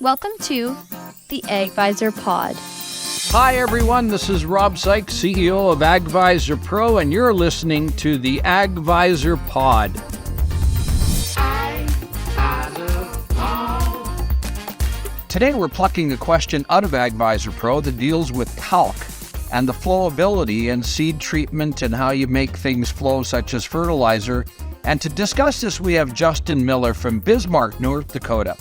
Welcome to the AGvisorPOD. Hi everyone, this is Rob Saik, CEO of AGvisorPRO, and you're listening to the AGvisorPOD. Today we're plucking a question out of AGvisorPRO that deals with talc and the flowability and seed treatment and how you make things flow, such as fertilizer. And to discuss this, we have Justin Miller from Bismarck, North Dakota.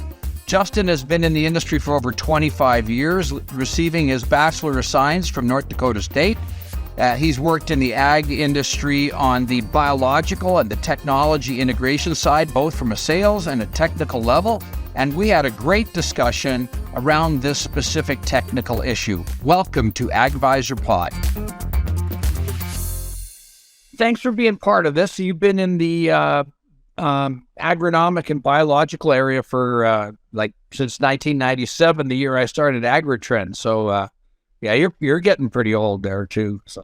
Justin has been in the industry for over 25 years, receiving his Bachelor of Science from North Dakota State. He's worked in the ag industry on the biological and the technology integration side, both from a sales and a technical level. And we had a great discussion around this specific technical issue. Welcome to AGvisorPOD. Thanks for being part of this. You've been in the agronomic and biological area for since 1997, the year I started AgriTrend. So yeah, you're getting pretty old there too. So.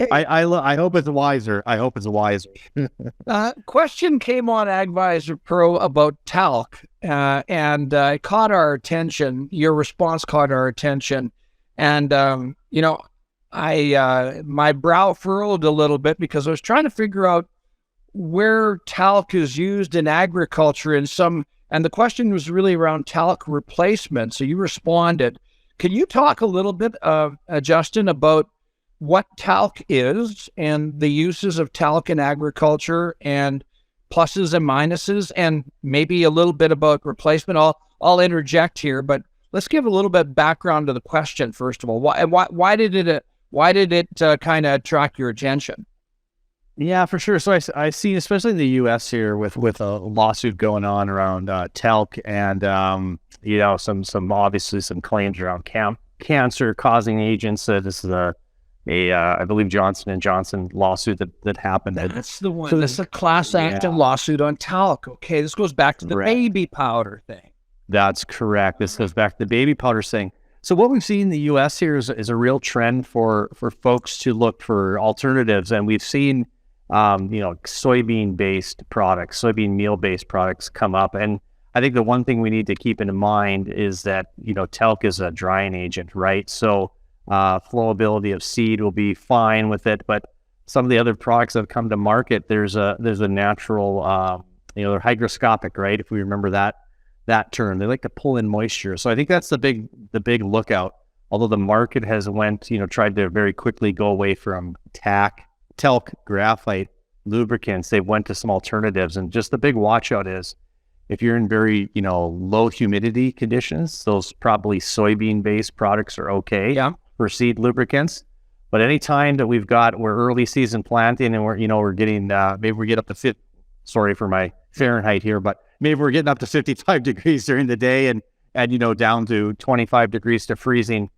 I hope it's wiser. Question came on AGvisorPRO about talc, and it caught our attention. Your response caught our attention, and my brow furrowed a little bit because I was trying to figure out where talc is used in agriculture and the question was really around talc replacement. So you responded. Can you talk a little bit, Justin, about what talc is and the uses of talc in agriculture and pluses and minuses, and maybe a little bit about replacement? I'll interject here, but let's give a little bit of background to the question first of all. Why did it kind of attract your attention? Yeah, for sure. So I see, especially in the U.S. here, with a lawsuit going on around talc, and some obviously some claims around cancer causing agents. This is I believe Johnson & Johnson lawsuit that happened. That's the one. So this is a class action lawsuit on talc. Okay, this goes back to the baby powder thing. That's correct. This goes back to the baby powder thing. So what we've seen in the U.S. here is a real trend for folks to look for alternatives, and we've seen soybean-based products, soybean meal-based products come up. And I think the one thing we need to keep in mind is that, talc is a drying agent, right? So flowability of seed will be fine with it, but some of the other products that have come to market, there's a natural, they're hygroscopic, right? If we remember that term, they like to pull in moisture. So I think that's the big lookout. Although the market has tried to very quickly go away from talc, graphite, lubricants, they went to some alternatives. And just the big watch out is if you're in very, low humidity conditions, those probably soybean-based products are okay for seed lubricants. But anytime that we're early season planting and we're getting, maybe we get up to sorry for my Fahrenheit here, but maybe we're getting up to 55 degrees during the day and down to 25 degrees to freezing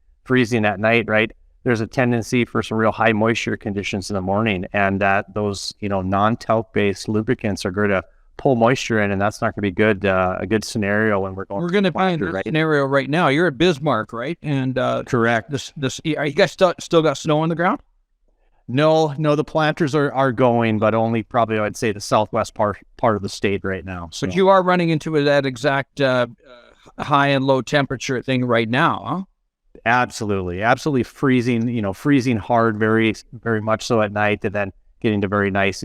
at night, right? There's a tendency for some real high moisture conditions in the morning, and that those, non-talc based lubricants are going to pull moisture in, and that's not going to be good. A good scenario when we're going to find a scenario right now. You're at Bismarck, right? And correct. Are you guys still got snow on the ground? No, the planters are going, but only probably I'd say the southwest part of the state right now. So. But you are running into that exact high and low temperature thing right now, huh? Absolutely freezing hard, very, very much so at night, and then getting to very nice,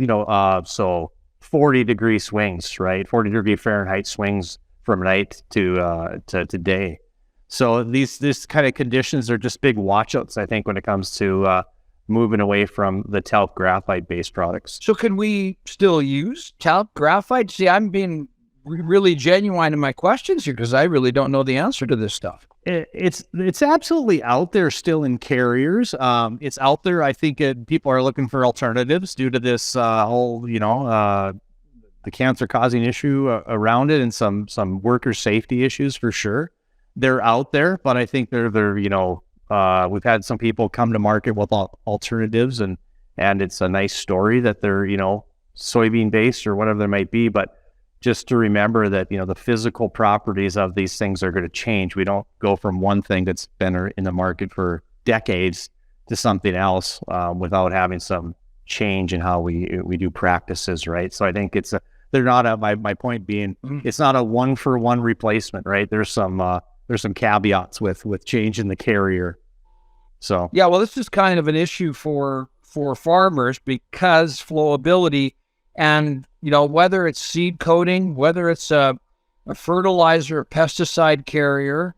so 40 degree swings, right? 40 degree Fahrenheit swings from night to day. So this kind of conditions are just big watchouts, I think, when it comes to moving away from the talc graphite based products. So can we still use talc graphite? See, I'm being really genuine in my questions here because I really don't know the answer to this stuff. It's absolutely out there still in carriers. It's out there. I think people are looking for alternatives due to this whole, the cancer causing issue around it, and some worker safety issues for sure. They're out there, but I think they're we've had some people come to market with alternatives, and it's a nice story that they're soybean based or whatever they might be, but just to remember that, the physical properties of these things are going to change. We don't go from one thing that's been in the market for decades to something else without having some change in how we do practices, right? So I think they're not my point being, it's not a one-for-one replacement, right? There's some caveats with changing the carrier. So yeah, well, this is kind of an issue for farmers because flowability and, whether it's seed coating, whether it's a fertilizer, or pesticide carrier,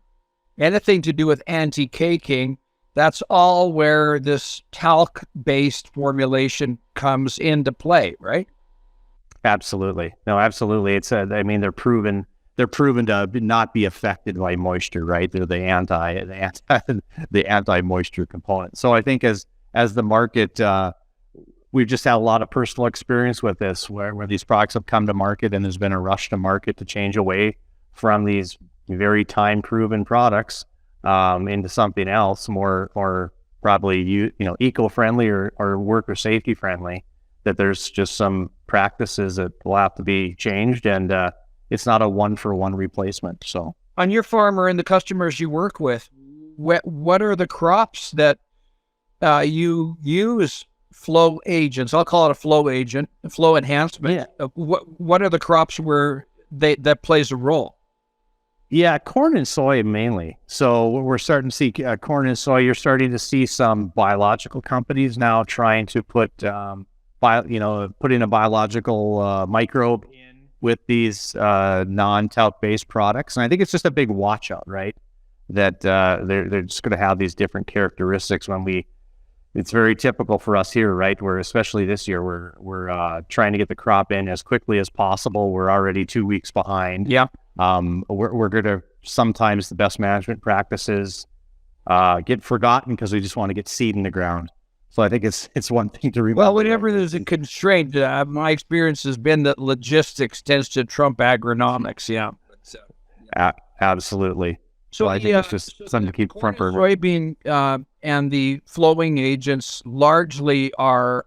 anything to do with anti-caking, that's all where this talc-based formulation comes into play, right? Absolutely. No, absolutely. It's they're proven to not be affected by moisture, right? They're the anti-moisture component. So I think as the market, we've just had a lot of personal experience with this, where these products have come to market and there's been a rush to market to change away from these very time-proven products into something else more probably eco-friendly or worker safety friendly. That there's just some practices that will have to be changed, and it's not a one-for-one replacement. So on your farmer and the customers you work with, what are the crops that you use flow agents? I'll call it a flow agent, a flow enhancement. Yeah. What are the crops where that plays a role? Yeah, corn and soy mainly. So we're starting to see corn and soy. You're starting to see some biological companies now trying to put put in a biological microbe in with these non-talc based products. And I think it's just a big watch out, right? That they're just going to have these different characteristics it's very typical for us here, right? Where especially this year, we're trying to get the crop in as quickly as possible. We're already 2 weeks behind. Yeah. We're going to, sometimes the best management practices get forgotten because we just want to get seed in the ground. So I think it's one thing to remember. Well, whenever there's a constraint, my experience has been that logistics tends to trump agronomics. Yeah. Absolutely. So I think it's just something to keep front burner. Soybean and the flowing agents largely are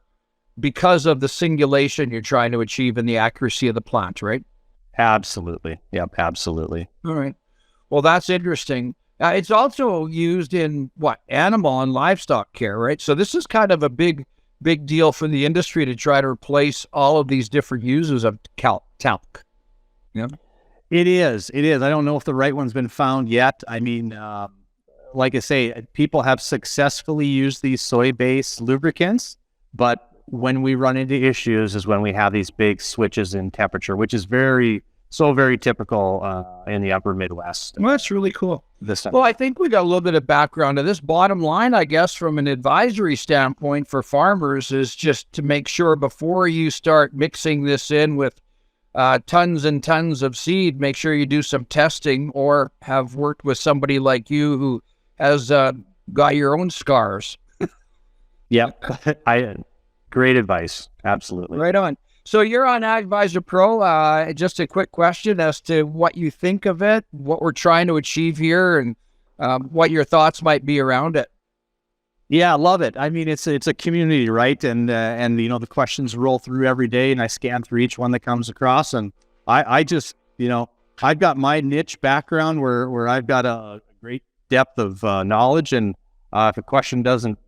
because of the singulation you're trying to achieve and the accuracy of the plant, right? Absolutely. Yep, absolutely. All right. Well, that's interesting. It's also used in animal and livestock care, right? So this is kind of a big deal for the industry to try to replace all of these different uses of talc. Yeah. It is. I don't know if the right one's been found yet. I mean, like I say, people have successfully used these soy-based lubricants, but when we run into issues is when we have these big switches in temperature, which is very typical in the upper Midwest. Well, that's really cool. Well, I think we got a little bit of background to this. Bottom line, I guess, from an advisory standpoint for farmers is just to make sure before you start mixing this in with tons and tons of seed, make sure you do some testing or have worked with somebody like you who has got your own scars. Yep. Great advice. Absolutely. Right on. So you're on AGvisorPRO. Just a quick question as to what you think of it, what we're trying to achieve here, and what your thoughts might be around it. Yeah, I love it. I mean, it's a community, right? And the questions roll through every day, and I scan through each one that comes across, and I just I've got my niche background where I've got a great depth of knowledge, and if a question doesn't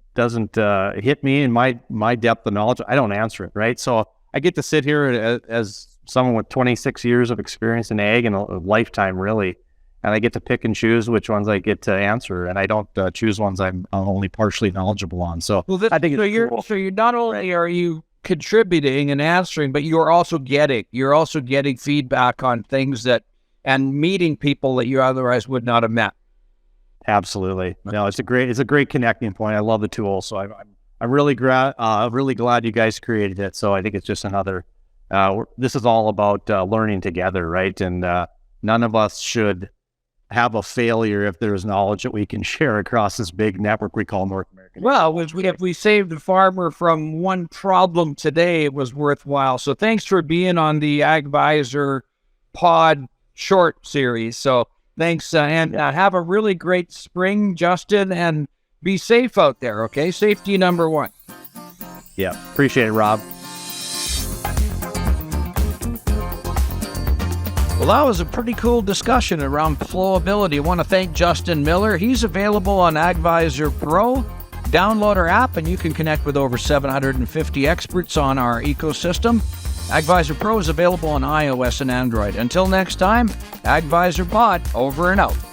hit me in my depth of knowledge, I don't answer it, right? So I get to sit here as someone with 26 years of experience in ag and a lifetime, really. And I get to pick and choose which ones I get to answer, and I don't choose ones I'm only partially knowledgeable on. So I think cool. So you're not only are you contributing and answering, but you're also getting feedback on things and meeting people that you otherwise would not have met. Absolutely. No, it's a great connecting point. I love the tool. So I'm really glad you guys created it. So I think it's just another. This is all about learning together, right? And none of us should have a failure if there's knowledge that we can share across this big network we call North American. Well, if we saved the farmer from one problem today, it was worthwhile. So thanks for being on the AGvisorPOD short series. So thanks, and have a really great spring, Justin, and be safe out there, okay? Safety number one. Yeah, appreciate it, Rob. Well, that was a pretty cool discussion around flowability. I want to thank Justin Miller. He's available on AGvisorPRO. Download our app, and you can connect with over 750 experts on our ecosystem. AGvisor Pro is available on iOS and Android. Until next time, AGvisorPOD over and out.